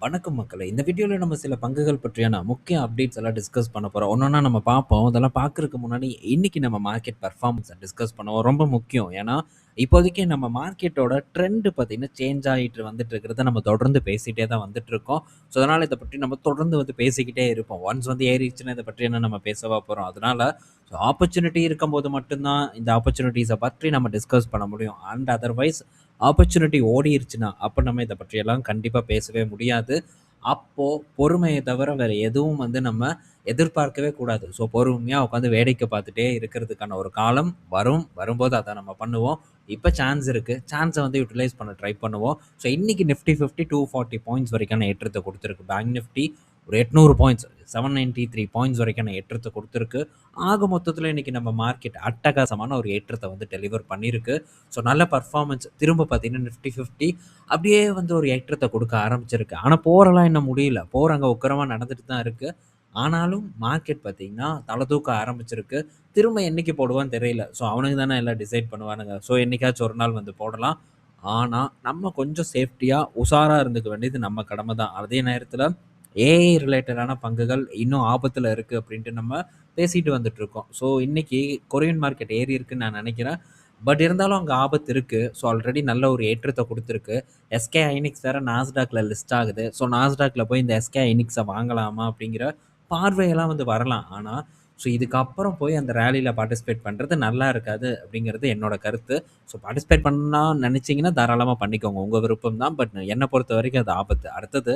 வணக்கம் மக்களே! இந்த வீடியோல நம்ம சில பங்குகள் பற்றியான முக்கிய அப்டேட்ஸ் எல்லாம் டிஸ்கஸ் பண்ண போறோம். ஒன்னொன்னா நம்ம பார்ப்போம். அதெல்லாம் பார்க்கறதுக்கு முன்னாடி இன்னைக்கு நம்ம மார்க்கெட் பெர்ஃபார்மன்ஸ டிஸ்கஸ் பண்ணுவோம். ரொம்ப முக்கியம். ஏன்னா, இப்போதைக்கு நம்ம மார்க்கெட்டோட ட்ரெண்ட் பார்த்தீங்கன்னா, சேஞ்ச் ஆயிட்டு வந்துட்டு இருக்கிறத நம்ம தொடர்ந்து பேசிட்டே தான் வந்துட்டு இருக்கோம். ஸோ, அதனால இத பற்றி நம்ம தொடர்ந்து பேசிக்கிட்டே இருப்போம். ஒன்ஸ் ஏறிடுச்சுன்னா இத பற்றி என்ன நம்ம பேசவா போறோம்? அதனால ஆப்பர்ச்சுனிட்டி இருக்கும்போது மட்டும் தான் இந்த ஆப்பர்ச்சுனிட்டீஸ பற்றி நம்ம டிஸ்கஸ் பண்ண முடியும். அண்ட் அதர்வைஸ் ஆப்பர்ச்சுனிட்டி ஓடிருச்சுன்னா, அப்ப நம்ம இத பற்றியெல்லாம் கண்டிப்பா பேசவே முடியாது. அப்போ பொறுமைய தவிர வேற எதுவும் நம்ம எதிர்பார்க்கவே கூடாது. ஸோ பொறுமையா உட்காந்து வேடிக்கை பார்த்துட்டே இருக்கிறதுக்கான ஒரு காலம் வரும். வரும்போது அத நம்ம பண்ணுவோம். இப்ப சான்ஸ் இருக்கு. சான்ஸ யுட்டிலைஸ் பண்ண ட்ரை பண்ணுவோம். ஸோ இன்னைக்கு நிஃப்டி 50 240 பாயிண்ட்ஸ் வரைக்கான ஏற்றத்த குடுத்திருக்கு. பேங்க் நிஃப்டி ஒரு 800 பாயிண்ட்ஸ் 793 பாயிண்ட்ஸ் வரைக்கான ஏற்றத்த குடுத்திருக்கு. ஆக மொத்தத்துல இன்னைக்கு நம்ம மார்க்கெட் அட்டகாசமான ஒரு ஏற்றத்த டெலிவர் பண்ணியிருக்கு. ஸோ நல்ல பெர்ஃபார்மன்ஸ் திரும்ப பார்த்தீங்கன்னா நிஃப்டி 50 அப்படியே ஒரு ஏற்றத்த குடுக்க ஆரம்பிச்சிருக்கு. ஆனா போரெல்லாம் இன்னும் முடியல. போர் அங்க உக்கிரமா நடந்துட்டு தான் இருக்கு. ஆனாலும் மார்க்கெட் பார்த்தீங்கன்னா, தல தூக்க ஆரம்பிச்சிருக்கு. திரும்ப என்னைக்கு போடுவான்னு தெரியல. ஸோ அவனுங்க தானே எல்லாம் டிசைட் பண்ணுவானுங்க. ஸோ என்னைக்காச்சும் ஒரு நாள் போடலாம். ஆனா, நம்ம கொஞ்சம் சேஃப்டியா, உஷாரா இருந்துக்க வேண்டியது நம்ம கடமை தான். அதே நேரத்தில ஏஐ ரிலேட்டடான பங்குகள் இன்னும் ஆபத்தில இருக்கு அப்படின்ட்டு நம்ம பேசிட்டு வந்துட்டுருக்கோம். ஸோ இன்னைக்கு கொரியன் மார்க்கெட் ஏறி இருக்குன்னு நான் நெனைக்கிறேன். பட் இருந்தாலும் அங்க ஆபத்து இருக்கு. ஸோ ஆல்ரெடி நல்ல ஒரு ஏற்றத்த குடுத்திருக்கு. எஸ்கே ஹைனிக்ஸ் வேற நாஸ்டாக்ல லிஸ்ட் ஆகுது. ஸோ நாஸ்டாக்ல போய் இந்த எஸ்கே ஹைனிக்ஸ வாங்கலாமா அப்படிங்கிற பார்வையெல்லாம் வரலாம். ஆனா, ஸோ இதுக்கப்புறம் போய் அந்த ரேலில பார்ட்டிசிபேட் பண்றது நல்லா இருக்காது அப்படிங்கிறது என்னோட கருத்து. ஸோ பார்ட்டிசிபேட் பண்ணலாம்னு நெனைச்சீங்கன்னா தாராளமா பண்ணிக்கோங்க. உங்க விருப்பம் தான். பட் என்ன பொறுத்தவரைக்கும் அது ஆபத்து. அடுத்தது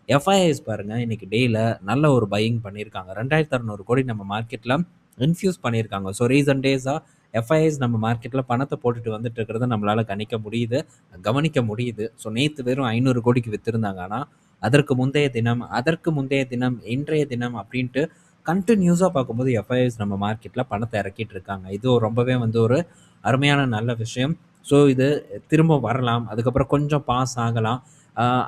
எஃப்ஐஐஸ் பாருங்க. இன்னைக்கு டேல நல்ல ஒரு பையிங் பண்ணியிருக்காங்க. 2600 கோடி நம்ம மார்க்கெட்ல இன்ஃப்யூஸ் பண்ணியிருக்காங்க. ஸோ ரீசன்ட் டேஸா எஃப்ஐஐஸ் நம்ம மார்க்கெட்ல பணத்த போட்டுட்டு வந்துட்டு இருக்கிறத நம்மளால கணிக்க முடியுது, கவனிக்க முடியுது. ஸோ நேத்து வெறும் 500 கோடிக்கு வித்திருந்தாங்க. ஆனா, அதற்கு முந்தைய தினம், இன்றைய தினம் அப்படின்ட்டு கன்டினியூஸா பார்க்கும்போது எஃப்ஐஐஸ் நம்ம மார்க்கெட்ல பணத்த இறக்கிட்டு இருக்காங்க. இது ரொம்பவே ஒரு அருமையான நல்ல விஷயம். ஸோ இது திரும்ப வரலாம். அதுக்கப்புறம் கொஞ்சம் பாஸ் ஆகலாம்.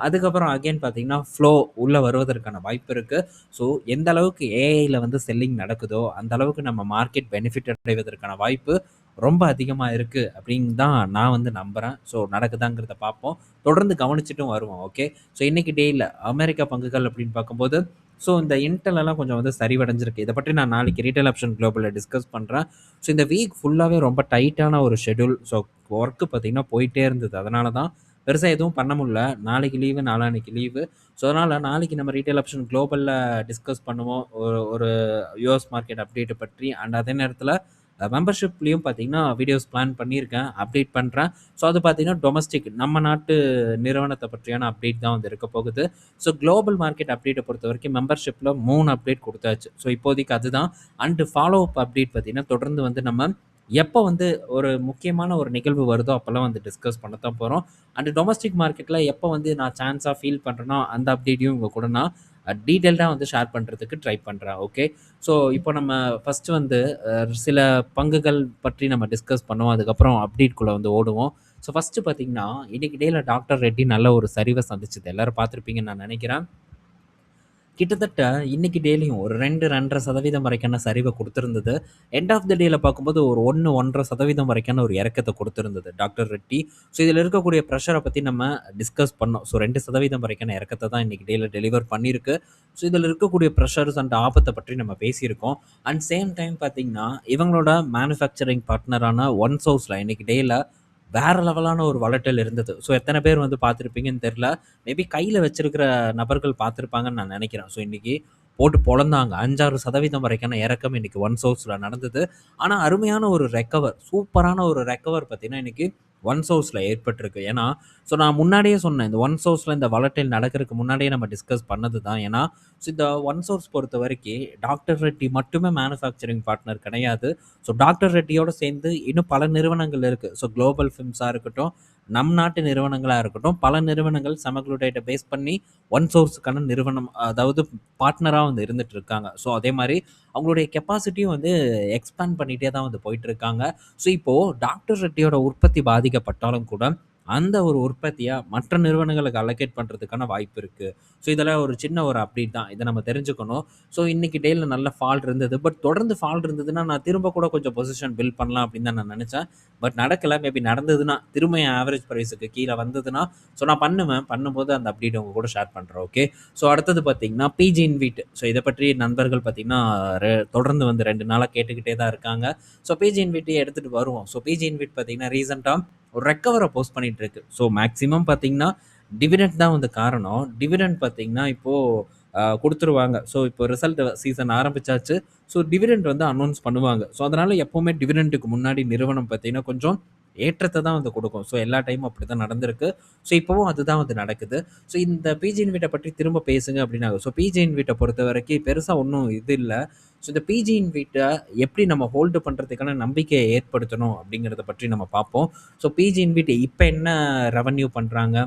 அதுக்கப்புறம் அகைன் பார்த்தீங்கன்னா, ஃப்ளோ உள்ள வருவதற்கான வாய்ப்பு இருக்கு. ஸோ எந்த அளவுக்கு ஏஐல செல்லிங் நடக்குதோ, அந்த அளவுக்கு நம்ம மார்க்கெட் பெனிஃபிட் அடைவதற்கான வாய்ப்பு ரொம்ப அதிகமா இருக்கு அப்படின்னு தான் நான் நம்புறேன். ஸோ நடக்குதாங்கிறத பார்ப்போம். தொடர்ந்து கவனிச்சுட்டும் வருவோம். ஓகே. ஸோ இன்னைக்கு டேல அமெரிக்கா பங்குகள் அப்படின்னு பார்க்கும்போது, ஸோ இந்த இன்டெல் எல்லாம் கொஞ்சம் சரிவடைஞ்சிருக்கு. இத பற்றி நான் நாளைக்கு ரீட்டெயில் ஆப்ஷன் குளோபல்ல டிஸ்கஸ் பண்றேன். ஸோ இந்த வீக் ஃபுல்லாவே ரொம்ப டைட்டான ஒரு ஷெட்யூல். ஸோ வொர்க் பார்த்தீங்கன்னா போயிட்டே இருந்தது. அதனால தான் பெருசா எதுவும் பண்ண முடியல. நாளைக்கு லீவு, நாளான்னைக்கு லீவு. ஸோ அதனால நாளைக்கு நம்ம ரீட்டெயில் ஆப்ஷன் குளோபல்ல டிஸ்கஸ் பண்ணுவோம். ஒரு ஒரு யுஎஸ் மார்க்கெட் அப்டேட்ட பற்றி. அண்ட் அதே நேரத்தில மெம்பர்ஷிப்லயும் பார்த்தீங்கன்னா, வீடியோஸ் பிளான் பண்ணியிருக்கேன். அப்டேட் பண்றேன். ஸோ அது பார்த்தீங்கன்னா, டொமஸ்டிக் நம்ம நாட்டு நிறுவனத்த பற்றியான அப்டேட் தான் இருக்க போகுது. ஸோ குளோபல் மார்க்கெட் அப்டேட்ட பொறுத்தவரைக்கும் மெம்பர்ஷிப்ல 3 அப்டேட் குடுத்தாச்சு. ஸோ இப்போதைக்கு அதுதான். அண்ட் ஃபாலோ அப் அப்டேட் பார்த்தீங்கன்னா, தொடர்ந்து நம்ம எப்போ ஒரு முக்கியமான ஒரு நிகழ்வு வருதோ, அப்பலாம் டிஸ்கஸ் பண்ணத்தான் போறோம். அண்ட் டொமஸ்டிக் மார்க்கெட்ல எப்போ நான் சான்ஸா ஃபீல் பண்றேனோ, அந்த அப்டேட்டையும் உங்க கூட நான் டீட்டெயில்டா ஷேர் பண்றதுக்கு ட்ரை பண்றேன். ஓகே. ஸோ இப்போ நம்ம ஃபர்ஸ்ட் சில பங்குகள் பற்றி நம்ம டிஸ்கஸ் பண்ணுவோம். அதுக்கப்புறம் அப்டேட்குள்ள ஓடுவோம். ஸோ ஃபர்ஸ்ட் பார்த்தீங்கன்னா, இன்னைக்கு டேல டாக்டர் ரெட்டி நல்ல ஒரு சரிவ சந்திச்சது. எல்லாரும் பார்த்திருப்பீங்கன்னு நான் நினைக்கிறேன். கிட்டத்தட்ட இன்னைக்கு டேலியும் ஒரு 2, 2.5% வரைக்கான சரிவ குடுத்திருந்தது. எண்ட் ஆஃப் த டேல பார்க்கும்போது ஒரு 1, 1.5% வரைக்கான ஒரு இறக்கத்த குடுத்திருந்தது டாக்டர் ரெட்டி. ஸோ இதில இருக்கக்கூடிய பிரஷர பத்தி நம்ம டிஸ்கஸ் பண்ணோம். ஸோ 2% வரைக்கான இறக்கத்த தான் இன்னைக்கு டேல டெலிவர் பண்ணியிருக்கு. ஸோ இதில இருக்கக்கூடிய பிரஷர்ஸ் அண்ட் ஆபத்த பற்றி நம்ம பேசியிருக்கோம். அண்ட் சேம் டைம் பார்த்தீங்கன்னா, இவங்களோட மேனுஃபேக்சரிங் பார்ட்னரான ஒன் சோர்ஸ்ல இன்னைக்கு டேல வேற லெவலான ஒரு வொலடைல் இருந்தது. ஸோ எத்தன பேர் பார்த்திருப்பீங்கன்னு தெரியல. மேபி கையில வச்சிருக்கிற நபர்கள் பார்த்திருப்பாங்கன்னு நான் நினைக்கிறேன். ஸோ இன்னைக்கு போட்டு பொளந்தாங்க. 5, 6% வரைக்கான இறக்கம் இன்னைக்கு ஒன் சோர்ஸ்ல நடந்தது. ஆனா அருமையான ஒரு சூப்பரான ஒரு ரெக்கவர் பார்த்தீங்கன்னா, இன்னைக்கு ஒன் சோர்ஸ்ல ஏற்பட்டிருக்கு. ஏன்னா, ஸோ நான் முன்னாடியே சொன்னேன். இந்த ஒன் சோர்ஸ்ல இந்த வொலடைல் நடக்கிறதுக்கு முன்னாடியே நம்ம டிஸ்கஸ் பண்ணது தான். ஏன்னா, ஸோ இந்த ஒன் சோர்ஸ் பொறுத்தவரைக்கி டாக்டர் ரெட்டி மட்டுமே மேனுஃபேக்சரிங் பார்ட்னர் கிடையாது. ஸோ டாக்டர் ரெட்டியோட சேர்ந்து இன்னும் பல நிறுவனங்கள் இருக்கு. ஸோ குளோபல் ஃபிலிம்ஸா இருக்கட்டும், நம் நாட்டு நிறுவனங்களா இருக்கட்டும், பல நிறுவனங்கள் செமாக்ளூடைட்ட பேஸ் பண்ணி ஒன் சோர்ஸ்க்கான நிறுவனம் அதாவது பார்ட்னரா இருந்துட்டு இருக்காங்க. ஸோ அதே மாரி அவங்களுடைய கெப்பாசிட்டியும் எக்ஸ்பேண்ட் பண்ணிட்டே தான் போயிட்டு இருக்காங்க. ஸோ இப்போ டாக்டர் ரெட்டியோட உற்பத்தி பாதிக்கப்பட்டாலும் கூட, அந்த ஒரு உற்பத்திய மற்ற நிறுவனங்களுக்கு அலோகேட் பண்றதுக்கான வாய்ப்பு இருக்கு. ஸோ இதெல்லாம் ஒரு சின்ன ஒரு அப்டேட் தான். இத நம்ம தெரிஞ்சுக்கணும். ஸோ இன்னைக்கு டேல நல்ல ஃபால் இருந்தது. பட் தொடர்ந்து ஃபால் இருந்ததுன்னா, நான் திரும்ப கூட கொஞ்சம் பொசிஷன் பில்ட் பண்ணலாம் அப்படின்னு தான் நான் நெனச்சேன். பட் நடக்கல. மேபி நடந்ததுன்னா, திரும்ப என் ஆவரேஜ் பிரைஸ்க்கு கீழ வந்ததுன்னா, ஸோ நான் பண்ணுவேன். பண்ணும்போது அந்த அப்டேட் உங்க கூட ஷேர் பண்றேன். ஓகே. ஸோ அடுத்தது பார்த்தீங்கன்னா, பிஜி இன்வீட். ஸோ இத பற்றி நண்பர்கள் பார்த்தீங்கன்னா, தொடர்ந்து வந்து 2 நாளா கேட்டுக்கிட்டே தான் இருக்காங்க. ஸோ பிஜி இன்வீட் எடுத்துட்டு வருவோம். ஸோ பிஜி இன்வீட் பார்த்தீங்கன்னா, ரீசென்ட்டா ஒரு ரெக்கவர போஸ்ட் பண்ணிட்டு இருக்கு. ஸோ மேக்ஸிமம் பார்த்தீங்கன்னா, டிவிடெண்ட் தான் வந்து காரணம். டிவிடெண்ட் பார்த்தீங்கன்னா, இப்போ குடுத்துருவாங்க. ஸோ இப்போ ரிசல்ட் சீசன் ஆரம்பிச்சாச்சு. ஸோ டிவிடெண்ட் வந்து அனௌன்ஸ் பண்ணுவாங்க. ஸோ அதனால எப்பவுமே டிவிடெண்ட்க்கு முன்னாடி நிறுவனம் பார்த்தீங்கன்னா, கொஞ்சம் ஏற்றத்த தான் வந்து குடுக்கும். ஸோ எல்லா டைமும் அப்படிதான் நடந்திருக்கு. ஸோ இப்பவும் அதுதான் வந்து நடக்குது. ஸோ இந்த பிஜி இன்வீட்ட பற்றி திரும்ப பேசுங்க அப்படின்னாங்க. ஸோ பிஜி இன்வீட்ட பொறுத்தவரைக்கும் பெருசா ஒண்ணும் இது இல்ல. ஸோ இந்த பிஜி இன்வீட்ட எப்படி நம்ம ஹோல்டு பண்றதுக்கான நம்பிக்கைய ஏற்படுத்தணும் அப்படிங்கிறத பற்றி நம்ம பார்ப்போம். ஸோ பிஜி இன்வீட் இப்ப என்ன ரெவென்யூ பண்றாங்க?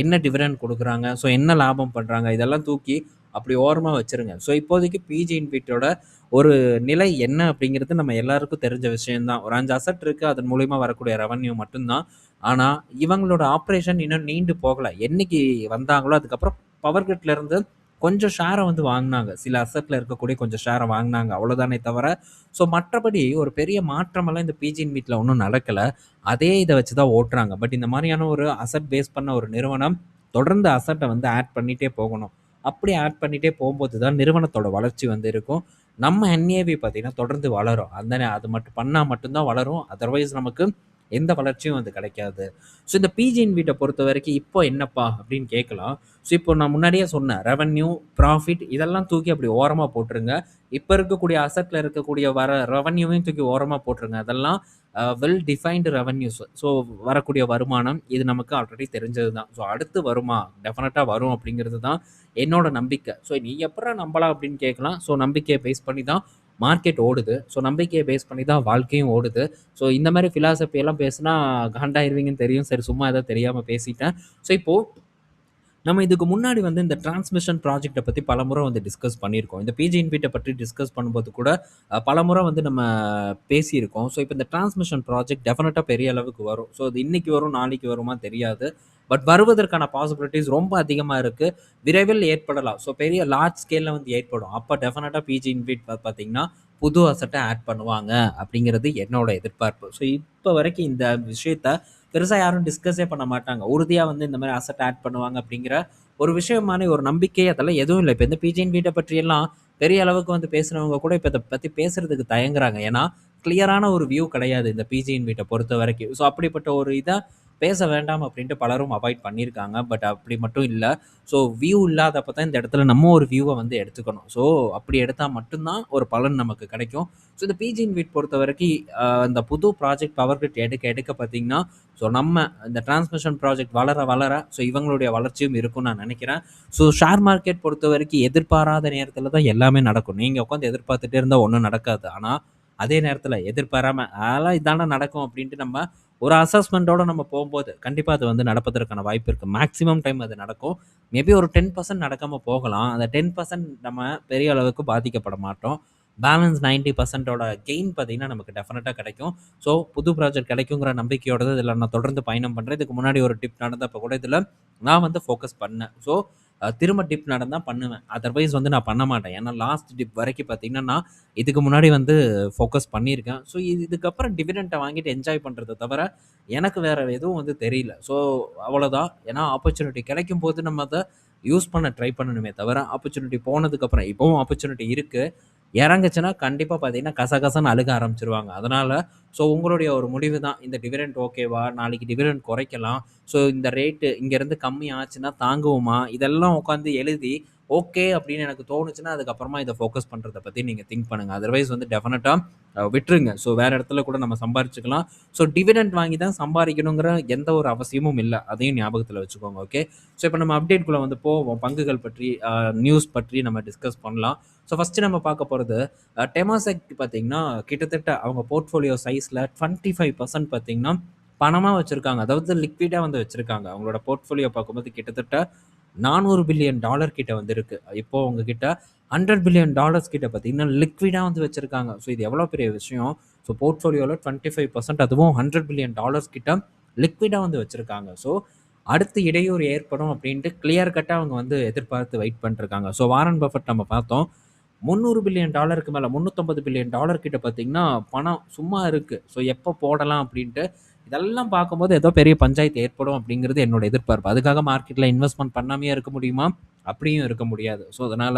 என்ன டிவிடெண்ட் குடுக்குறாங்க? ஸோ என்ன லாபம் பண்றாங்க? இதெல்லாம் தூக்கி அப்படி ஓரமா வச்சுருங்க. ஸோ இப்போதைக்கு பிஜி இன்வீட்டோட ஒரு நிலை என்ன அப்படிங்கிறது நம்ம எல்லாருக்கும் தெரிஞ்ச விஷயம் தான். ஒரு 5 அசெட் இருக்கு. அதன் மூலியமா வரக்கூடிய ரெவென்யூ மட்டும் தான். ஆனா, இவங்களோட ஆப்பரேஷன் இன்னும் நீண்டு போகல. என்னைக்கு வந்தாங்களோ, அதுக்கப்புறம் பவர் கிரிட்ல இருந்து கொஞ்சம் ஷேர வந்து வாங்குனாங்க. சில அசெட்ல இருக்கக்கூடிய கொஞ்சம் ஷேர வாங்குனாங்க. அவ்வளோதானே தவிர, ஸோ மற்றபடி ஒரு பெரிய மாற்றமெல்லாம் இந்த பிஜி இன்வீட்ல ஒண்ணும் நடக்கல. அதே இத வச்சு தான் ஓட்டுறாங்க. பட் இந்த மாரியான ஒரு அசெட் பேஸ் பண்ண ஒரு நிறுவனம் தொடர்ந்து அசெட்ட வந்து ஆட் பண்ணிட்டே போகணும். அப்படி ஆட் பண்ணிட்டே போம்போது தான் நிறுவனத்தோட வளர்ச்சி வந்து இருக்கும். நம்ம என்ஏவி பார்த்தீங்கன்னா தொடர்ந்து வளரும். அது மட்டும் பண்ணா மட்டும் தான் வளரும். அதர்வைஸ் நமக்கு எந்த வளர்ச்சியும் வந்து கிடைக்காது. ஸோ இந்த பிஜி இன்வீட்ட பொறுத்தவரைக்கும் இப்போ என்னப்பா அப்படின்னு கேட்கலாம். ஸோ இப்போ நான் முன்னாடியே சொன்னேன். ரெவென்யூ, ப்ராஃபிட் இதெல்லாம் தூக்கி அப்படி ஓரமா போட்டுருங்க. இப்ப இருக்கக்கூடிய அசெட்ல இருக்கக்கூடிய வர ரெவென்யூவையும் தூக்கி ஓரமா போட்டுருங்க. அதெல்லாம் வெல் டிஃபைன்டு ரெவென்யூஸ். ஸோ வரக்கூடிய வருமானம் இது நமக்கு ஆல்ரெடி தெரிஞ்சது தான். ஸோ அடுத்து வருமா? டெஃபினட்டா வரும் அப்படிங்கிறது தான் என்னோட நம்பிக்கை. ஸோ நீ எப்புட்றா நம்பலாம் அப்படின்னு கேட்கலாம். ஸோ நம்பிக்கைய பேஸ் பண்ணி தான் மார்க்கெட் ஓடுது. ஸோ நம்பிக்கைய பேஸ் பண்ணி தான் வாழ்க்கையும் ஓடுது. ஸோ இந்த மாரி பிலாசபி எல்லாம் பேசுனா காண்டாயிருவீங்கன்னு தெரியும். சரி சும்மா ஏதோ தெரியாம பேசிட்டேன். ஸோ இப்போ நம்ம இதுக்கு முன்னாடி வந்து இந்த டிரான்ஸ்மிஷன் ப்ராஜெக்ட்ட பத்தி பலமுறை வந்து டிஸ்கஸ் பண்ணியிருக்கோம். இந்த பிஜி இன்வீட்ட பற்றி டிஸ்கஸ் பண்ணும்போது கூட பலமுறை வந்து நம்ம பேசியிருக்கோம். ஸோ, இப்ப இந்த டிரான்ஸ்மிஷன் ப்ராஜெக்ட் டெஃபினட்டா பெரிய அளவுக்கு வரும். ஸோ, அது இன்னைக்கு வரும், நாளைக்கு வருமா தெரியாது. பட் வருவதற்கான பாசிபிலிட்டீஸ் ரொம்ப அதிகமா இருக்கு. விரைவில் ஏற்படலாம். ஸோ, பெரிய லார்ஜ் ஸ்கேல்ல வந்து ஏற்படும். அப்ப டெஃபினட்டா பிஜி இன்வீட் பார்த்தீங்கன்னா, புது அசெட்ட ஆட் பண்ணுவாங்க அப்படிங்கிறது என்னோட எதிர்பார்ப்பு. ஸோ, இப்ப வரைக்கும் இந்த விஷயத்த பெருசா யாரும் டிஸ்கஸே பண்ண மாட்டாங்க. உறுதியா வந்து இந்த மாரி அசெட் ஆட் பண்ணுவாங்க அப்படிங்கிற ஒரு விஷயமான ஒரு நம்பிக்கை அதெல்லாம் எதுவும் இல்ல. இப்ப இந்த பிஜிஎன் வீட்ட பற்றியெல்லாம் பெரிய அளவுக்கு வந்து பேசுனவங்க கூட இப்ப இத பத்தி பேசுறதுக்கு தயங்குறாங்க. ஏன்னா, கிளியரான ஒரு வியூ கிடையாது இந்த பிஜிஎன் வீட்ட பொறுத்தவரைக்கும். ஸோ அப்படிப்பட்ட ஒரு இத பேச வேண்டாம் அப்படின்ட்டு பலரும் அவாய்ட் பண்ணியிருக்காங்க. பட் அப்படி மட்டும் இல்ல. ஸோ வியூ இல்லாதப்ப தான் இந்த இடத்துல நம்ம ஒரு வியூவ வந்து எடுத்துக்கணும். ஸோ அப்படி எடுத்தா மட்டும் தான் ஒரு பலன் நமக்கு கிடைக்கும். ஸோ இந்த பிஜிஎன் வீட் பொறுத்தவரைக்கும் இந்த புது ப்ராஜெக்ட் பவர் கிரிட் எடுக்க எடுக்க பார்த்தீங்கன்னா, ஸோ நம்ம இந்த டிரான்ஸ்மிஷன் ப்ராஜெக்ட் வளர வளர ஸோ இவங்களுடைய வளர்ச்சியும் இருக்கும்னு நான் நினைக்கிறேன். ஸோ ஷேர் மார்க்கெட் பொறுத்தவரைக்கும் எதிர்பாராத நேரத்தில தான் எல்லாமே நடக்கும். நீங்க உட்காந்து எதிர்பார்த்துட்டே இருந்தா ஒண்ணும் நடக்காது. ஆனா, அதே நேரத்தில எதிர்பாராம அதெல்லாம் இதான நடக்கும் அப்படின்ட்டு நம்ம ஒரு அசஸ்மென்ட்டோட நம்ம போம்போது, கண்டிப்பா அது வந்து நடப்பதற்கான வாய்ப்பு இருக்கு. மேக்ஸிமம் டைம் அது நடக்கும். மேபி ஒரு 10% நடக்காம போகலாம். அந்த 10% நம்ம பெரிய அளவுக்கு பாதிக்கப்பட மாட்டோம். பேலன்ஸ் 90% ஓட கெயின் பார்த்தீங்கன்னா, நமக்கு டெஃபினட்டா கிடைக்கும். ஸோ, புது ப்ராஜெக்ட் கிடைக்குங்கிற நம்பிக்கையோட தான் இதில நான் தொடர்ந்து பயணம் பண்றேன். இதுக்கு முன்னாடி ஒரு டிப் நடந்தப்ப கூட இதில நான் வந்து ஃபோக்கஸ் பண்ணேன். ஸோ, திரும்ப டிப் நடந்தா பண்ணுவேன். அதர்வைஸ் வந்து நான் பண்ண மாட்டேன். ஏன்னா, லாஸ்ட் டிப் வரைக்கும் பார்த்தீங்கன்னா, நான் இதுக்கு முன்னாடி வந்து ஃபோக்கஸ் பண்ணியிருக்கேன். ஸோ, இதுக்கப்புறம் டிவிடெண்ட்ட வாங்கிட்டு என்ஜாய் பண்றத தவிர, எனக்கு வேற எதுவும் வந்து தெரியல. ஸோ, அவ்வளோதான். ஏன்னா, ஆப்பர்ச்சுனிட்டி கிடைக்கும்போது நம்ம அத யூஸ் பண்ண ட்ரை பண்ணணுமே தவிர, ஆப்பர்ச்சுனிட்டி போனதுக்கப்புறம் இப்பவும் ஆப்பர்ச்சுனிட்டி இருக்கு. இறங்குச்சுன்னா கண்டிப்பா பார்த்தீங்கன்னா, கசகசன்னு அழுக ஆரம்பிச்சுருவாங்க. அதனால ஸோ உங்களுடைய ஒரு முடிவு தான். இந்த டிவிடெண்ட் ஓகேவா? நாளைக்கு டிவிடெண்ட் குறைக்கலாம். ஸோ இந்த ரேட்டு இங்கேருந்து கம்மி ஆச்சுன்னா தாங்குவோமா? இதெல்லாம் உட்காந்து எழுதி, ஓகே அப்படின்னு எனக்கு தோணுச்சுன்னா, அதுக்கப்புறமா இத ஃபோக்கஸ் பண்றத பத்தி நீங்க திங்க் பண்ணுங்க. அதர்வைஸ் வந்து டெஃபினட்டா விட்டுருங்க. ஸோ வேற இடத்துல கூட நம்ம சம்பாரிச்சுக்கலாம். ஸோ டிவிடெண்ட் வாங்கி தான் சம்பாரிக்கணுங்கிற எந்த ஒரு அவசியமும் இல்ல. அதையும் ஞாபகத்துல வச்சுக்கோங்க. ஓகே. ஸோ இப்ப நம்ம அப்டேட்குள்ள வந்து போவோம். பங்குகள் பற்றி, நியூஸ் பற்றி நம்ம டிஸ்கஸ் பண்ணலாம். ஸோ ஃபர்ஸ்ட்டு நம்ம பார்க்க போறது, டெமாசெக் பார்த்தீங்கன்னா, கிட்டத்தட்ட அவங்க போர்ட்ஃபோலியோ சைஸ்ல 25% பார்த்தீங்கன்னா, பணமா வச்சிருக்காங்க. அதாவது லிக்விடா வந்து வச்சிருக்காங்க. அவங்களோட போர்ட்ஃபோலியோ பார்க்கும்போது கிட்டத்தட்ட $400 பில்லியன் கிட்ட வந்து இருக்கு. இப்போ உங்ககிட்ட $100 பில்லியன் கிட்ட பார்த்தீங்கன்னா, லிக்விடா வந்து வச்சிருக்காங்க. ஸோ இது எவ்வளோ பெரிய விஷயம். ஸோ போர்ட்ஃபோலியோல 25% அதுவும் $100 பில்லியன் கிட்ட லிக்விடா வந்து வச்சிருக்காங்க. ஸோ அடுத்து இடையூறு ஏற்படும் அப்படின்ட்டு கிளியர் கட்டா அவங்க வந்து எதிர்பார்த்து வெயிட் பண்ணிருக்காங்க. ஸோ வாரன் பஃபெட் நம்ம பார்த்தோம். $300 பில்லியன் மேல $350 பில்லியன் கிட்ட பார்த்தீங்கன்னா, பணம் சும்மா இருக்கு. ஸோ எப்போ போடலாம் அப்படின்ட்டு இதெல்லாம் பார்க்கும்போது ஏதோ பெரிய பஞ்சாயத்து ஏற்படும் அப்படிங்கிறது என்னோட எதிர்பார்ப்பு. அதுக்காக மார்க்கெட்ல இன்வெஸ்ட்மென்ட் பண்ணாமயே இருக்க முடியுமா? அப்படியும் இருக்க முடியாது. ஸோ அதனால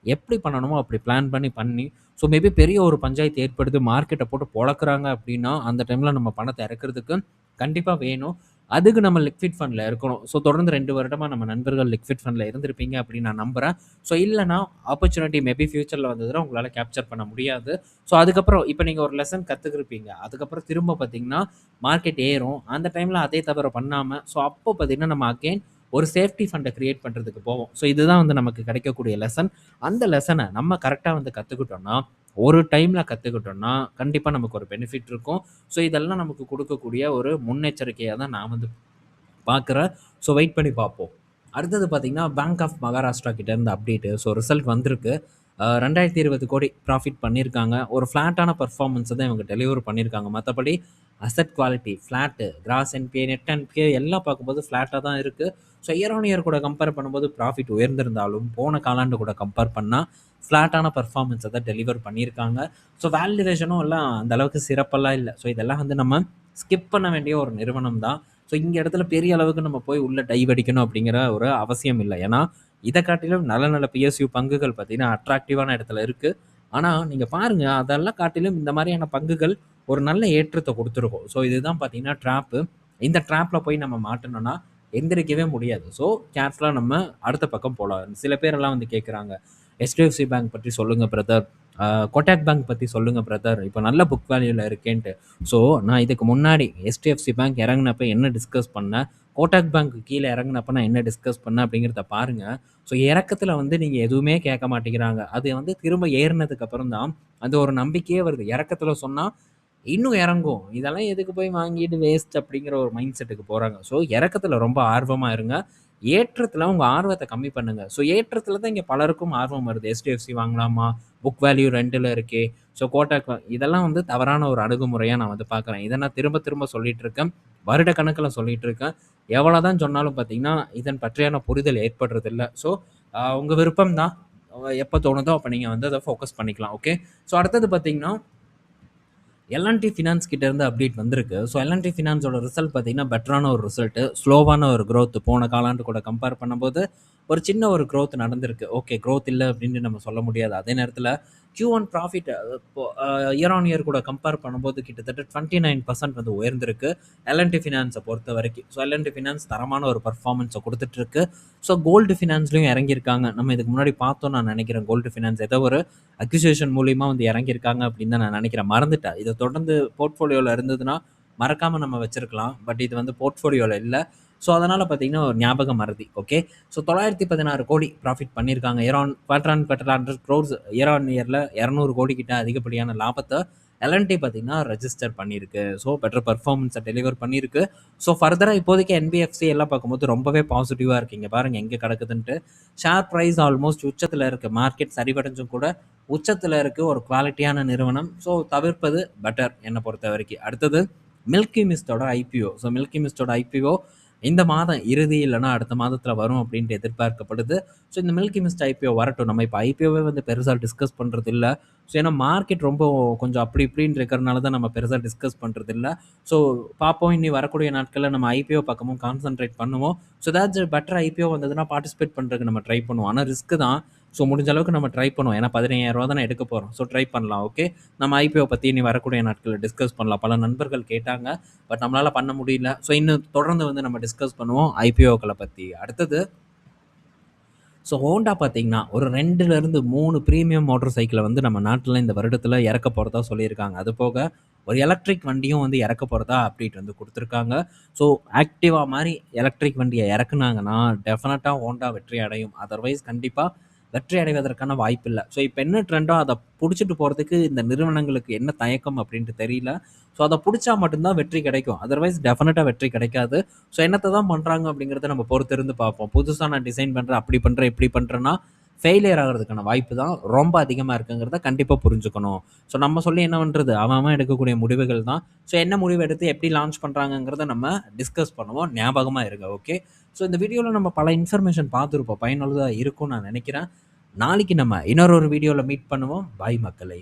எப்படி பண்ணணுமோ அப்படி பிளான் பண்ணி ஸோ மேபி பெரிய ஒரு பஞ்சாயத்து ஏற்படுது, மார்க்கெட்ட போட்டு பொளக்குறாங்க அப்படின்னா, அந்த டைம்ல நம்ம பணத்த இறக்குறதுக்கு கண்டிப்பா வேணும். அதுக்கு நம்ம லிக்விட் ஃபண்ட்ல இருக்கணும். ஸோ தொடர்ந்து 2 வருடமா நம்ம நண்பர்கள் லிக்விட் ஃபண்ட்ல இருந்திருப்பீங்க அப்படின்னு நான் நம்புறேன். ஸோ இல்லன்னா ஆப்பர்ச்சுனிட்டி மேபி ஃபியூச்சர்ல வந்ததுன்னா உங்களால கேப்சர் பண்ண முடியாது. ஸோ அதுக்கப்புறம் இப்ப நீங்க ஒரு லெசன் கத்துக்கிருப்பீங்க. அதுக்கப்புறம் திரும்ப பார்த்தீங்கன்னா, மார்க்கெட் ஏறும். அந்த டைம்ல அதே தவற பண்ணாம, ஸோ அப்போ பார்த்தீங்கன்னா, நம்ம அகைன் ஒரு சேஃப்டி ஃபண்ட கிரியேட் பண்றதுக்கு போவோம். ஸோ இதுதான் வந்து நமக்கு கிடைக்கக்கூடிய லெசன். அந்த லெசன நம்ம கரெக்ட்டா வந்து கத்துக்கிட்டோம்னா, ஒரு டைம்ல கத்துக்கிட்டோம்னா, கண்டிப்பா நமக்கு ஒரு பெனிஃபிட் இருக்கும். ஸோ இதெல்லாம் நமக்கு குடுக்கக்கூடிய ஒரு முன்னெச்சரிக்கையா தான் நான் வந்து பார்க்குறேன். ஸோ வெயிட் பண்ணி பார்ப்போம். அடுத்தது பார்த்தீங்கன்னா, பேங்க் ஆஃப் மகாராஷ்டிரா கிட்ட இருந்து அப்டேட்டு. ஸோ ரிசல்ட் வந்திருக்கு. 2020 கோடி ப்ராஃபிட் பண்ணியிருக்காங்க. ஒரு ஃப்ளாட்டான பெர்ஃபார்மன்ஸ தான் இவங்க டெலிவர் பண்ணியிருக்காங்க. மத்தபடி asset quality flat. Cross NBA, net NBA எல்லாம் பார்க்கும்போது ஃப்ளாட்டா தான் இருக்கு. ஸோ இயர் ஆன் இயர் கூட கம்பேர் பண்ணும்போது ப்ராஃபிட் உயர்ந்திருந்தாலும், போன காலாண்டு கூட கம்பேர் பண்ணா ஃப்ளாட்டான பெர்ஃபார்மன்ஸ தான் டெலிவர் பண்ணியிருக்காங்க. ஸோ வேல்யூவேஷனும் எல்லாம் அந்த அளவுக்கு சிறப்பெல்லாம் இல்ல. ஸோ இதெல்லாம் வந்து நம்ம ஸ்கிப் பண்ண வேண்டிய ஒரு நிறுவனம் தான். ஸோ இந்த இடத்துல பெரிய அளவுக்கு நம்ம போய் உள்ள டைவ் அடிக்கணும் அப்படிங்கிற ஒரு அவசியம் இல்ல. ஏன்னா, இத காட்டிலும் நல்ல நல்ல பிஎஸ்யூ பங்குகள் பார்த்தீங்கன்னா, அட்ராக்டிவான இடத்துல இருக்கு. ஆனா, நீங்க பாருங்க அதெல்லாம் காட்டிலும் இந்த மாரியான பங்குகள் ஒரு நல்ல ஏற்றத்த குடுத்துருக்கும். ஸோ இதுதான் பார்த்தீங்கன்னா ட்ராப்பு. இந்த ட்ராப்ல போய் நம்ம மாட்டுனோம்னா, எந்திரிக்கவே முடியாது. ஸோ கேர்ஃபுல்லா நம்ம அடுத்த பக்கம் போலாம். சில பேரெல்லாம் வந்து கேட்குறாங்க, HDFC பேங்க் பத்தி சொல்லுங்க பிரதர். கொட்டாக் பேங்க் பத்தி சொல்லுங்க பிரதர். இப்ப நல்ல புக் வேல்யூல இருக்கேன்ட்டு. ஸோ நான் இதுக்கு முன்னாடி HDFC பேங்க் இறங்குனப்ப என்ன டிஸ்கஸ் பண்ணேன், கோட்டாக் பேங்க் கீழ இறங்குனப்ப நான் என்ன டிஸ்கஸ் பண்ணேன் அப்படிங்கிறத பாருங்க. ஸோ இறக்கத்துல வந்து நீங்க எதுவுமே கேட்க மாட்டேங்கிறாங்க. அது வந்து திரும்ப ஏறுனதுக்கு அப்புறம் தான் அந்த ஒரு நம்பிக்கையே வருது. இறக்கத்துல சொன்னா இன்னும் இறங்கும். இதெல்லாம் எதுக்கு போய் வாங்கிட்டு வேஸ்ட் அப்படிங்கிற ஒரு மைண்ட் செட்டுக்கு போறாங்க. ஸோ இறக்கத்துல ரொம்ப ஆர்வமா இருங்க. ஏற்றத்துல உங்க ஆர்வத்த கம்மி பண்ணுங்க. ஸோ ஏற்றத்துல தான் இங்க பலருக்கும் ஆர்வம் வருது. HDFC வாங்கலாமா? புக் வேல்யூ 2ல இருக்கே. ஸோ கோட்டாக் இதெல்லாம் வந்து தவறான ஒரு அணுகுமுறையா நான் வந்து பார்க்குறேன். இத நான் திரும்ப திரும்ப சொல்லிட்டு இருக்கேன். வருட கணக்குல சொல்லிட்டு இருக்கேன். எவ்வளோதான் சொன்னாலும் பார்த்தீங்கன்னா, இதன் பற்றியான புரிதல் ஏற்படுறதில்ல. ஸோ உங்க விருப்பம் தான். எப்ப தோணுதோ அப்ப நீங்க வந்து அத ஃபோக்கஸ் பண்ணிக்கலாம். ஓகே. ஸோ அடுத்தது பார்த்தீங்கன்னா, எல்&டி ஃபினான்ஸ் கிட்ட இருந்து அப்டேட் வந்திருக்கு. ஸோ எல்&டி ஃபினான்ஸோட ரிசல்ட் பார்த்தீங்கன்னா, பெட்டரான ஒரு ரிசல்ட்டு. ஸ்லோவான ஒரு குரோத் போன காலாண்டு கூட கம்பேர் பண்ணும்போது, ஒரு சின்ன ஒரு குரோத் நடந்திருக்கு. ஓகே, குரோத் இல்ல அப்படின்னு நம்ம சொல்ல முடியாது. அதே நேரத்தில Q1 ப்ராஃபிட் இப்போ இயர் ஆன் இயர் கூட கம்பேர் பண்ணும்போது கிட்டத்தட்ட 29% வந்து உயர்ந்திருக்கு. எல்&டி ஃபினான்ஸ பொறுத்தவரைக்கும். ஸோ எல்&டி ஃபினான்ஸ் தரமான ஒரு பெர்ஃபார்மன்ஸ குடுத்துட்டுருக்கு. ஸோ கோல்டு ஃபினான்ஸ்லயும் இறங்கியிருக்காங்க. நம்ம இதுக்கு முன்னாடி பார்த்தோம்னு நான் நினைக்கிறேன். கோல்டு ஃபினான்ஸ் ஏதோ ஒரு அக்விசிஷன் மூலியமா வந்து இறங்கியிருக்காங்க அப்படின்னு தான் நான் நினைக்கிறேன். மறந்துட்டேன். இத தொடர்ந்து போர்ட்ஃபோலியோல இருந்ததுன்னா, மறக்காம நம்ம வச்சிருக்கலாம். பட் இது வந்து போர்ட்ஃபோலியோல இல்ல. ஸோ அதனால பார்த்தீங்கன்னா, ஒரு ஞாபக மறதி. ஓகே. ஸோ 916 கோடி ப்ராஃபிட் பண்ணியிருக்காங்க. Quarter on quarter 100 crores year on இயர்ல 200 கோடி கிட்ட அதிகப்படியான லாபத்த எல்&டி பார்த்தீங்கன்னா ரெஜிஸ்டர் பண்ணியிருக்கு. ஸோ பெட்டர் பெர்ஃபார்மன்ஸ டெலிவர் பண்ணியிருக்கு. ஸோ ஃபர்தரா இப்போதைக்கு என்பிஎஃப்சி எல்லாம் பார்க்கும்போது ரொம்பவே பாசிட்டிவா இருக்கு. இங்க பாருங்க எங்க கிடக்குதுன்ட்டு. ஷேர் பிரைஸ் ஆல்மோஸ்ட் உச்சத்துல இருக்கு. மார்க்கெட் சரிவடைஞ்சும் கூட உச்சத்துல இருக்கு. ஒரு குவாலிட்டியான நிறுவனம். ஸோ தவிர்ப்பது பெட்டர் என்ன பொறுத்தவரைக்கும். அடுத்தது மில்கி மிஸ்ட்டோட ஐபிஓ. ஸோ மில்கி மிஸ்ட்டோட ஐபிஓ இந்த மாதம் இறுதி இல்லன்னா அடுத்த மாதத்துல வரும் அப்படின்ட்டு எதிர்பார்க்கப்படுது. ஸோ இந்த மில்கி மிஸ்ட் ஐபிஓ வரட்டும். நம்ம இப்ப ஐபிஓவே வந்து பெருசா டிஸ்கஸ் பண்றது இல்ல. ஸோ ஏன்னா மார்க்கெட் ரொம்ப கொஞ்சம் அப்படி இப்படின்னு இருக்கிறனால தான் நம்ம பெருசா டிஸ்கஸ் பண்றது இல்ல. ஸோ பார்ப்போம். இனி வரக்கூடிய நாட்கள்ல நம்ம ஐபிஓ பக்கமும் கான்சன்ட்ரேட் பண்ணுவோம். ஸோ ஏதாச்சும் பெட்டர் ஐபிஓ வந்ததுன்னா பார்ட்டிசிபேட் பண்றதுக்கு நம்ம ட்ரை பண்ணுவோம். ஆனா ரிஸ்க் தான். ஸோ முடிஞ்ச அளவுக்கு நம்ம ட்ரை பண்ணுவோம். ஏன்னா ரூ. 15,000 தானே எடுக்க போறோம். ஸோ ட்ரை பண்ணலாம். ஓகே. நம்ம ஐபிஓ பத்தி இனி வரக்கூடிய நாட்கள்ல டிஸ்கஸ் பண்ணலாம். பல நண்பர்கள் கேட்டாங்க. பட் நம்மளால பண்ண முடியல. ஸோ இன்னும் தொடர்ந்து வந்து நம்ம டிஸ்கஸ் பண்ணுவோம் ஐபிஓக்கள பத்தி. அடுத்தது ஸோ ஹோண்டா பார்த்தீங்கன்னா, ஒரு 2லிருந்து 3 பிரீமியம் மோட்டார் சைக்கிள வந்து நம்ம நாட்டுல இந்த வருடத்துல இறக்க போறதா சொல்லியிருக்காங்க. அது போக ஒரு எலக்ட்ரிக் வண்டியும் வந்து இறக்க போறதா அப்டேட் வந்து குடுத்துருக்காங்க. ஸோ ஆக்டிவா மாரி எலக்ட்ரிக் வண்டிய இறக்குனாங்கன்னா, டெஃபினட்டா ஹோண்டா வெற்றி அடையும். அதர்வைஸ் கண்டிப்பா வெற்றி அடைவதற்கான வாய்ப்பில்ல. ஸோ இப்ப என்ன ட்ரெண்டோ அத புடிச்சுட்டு போறதுக்கு இந்த நிறுவனங்களுக்கு என்ன தயக்கம் அப்டின்ட்டு தெரியல. ஸோ அத புடிச்சா மட்டும் தான் வெற்றி கிடைக்கும். அதர்வைஸ் டெஃபினட்டா வெற்றி கிடைக்காது. ஸோ என்னத்த தான் பண்றாங்க அப்படிங்கிறத நம்ம பொறுத்திருந்து பார்ப்போம். புதுசா நான் டிசைன் பண்றேன், அப்படி பண்றேன், இப்படி பண்றேன்னா, ஃபெயிலியர் ஆகுறதுக்கான வாய்ப்பு தான் ரொம்ப அதிகமா இருக்குங்கிறத கண்டிப்பா புரிஞ்சுக்கணும். ஸோ நம்ம சொல்லி என்ன பண்றது? அவன் அவன் எடுக்கக்கூடிய முடிவுகள் தான். ஸோ என்ன முடிவு எடுத்து எப்படி லான்ச் பண்றாங்கங்கிறத நம்ம டிஸ்கஸ் பண்ணுவோம். ஞாபகமா இருங்க. ஓகே. ஸோ இந்த வீடியோல நம்ம பல இன்ஃபர்மேஷன் பார்த்துருப்போம். பயனுள்ளதா இருக்கும்னு நான் நினைக்கிறேன். நாளைக்கு நம்ம இன்னொரு வீடியோல மீட் பண்ணுவோம். பாய் மக்களே.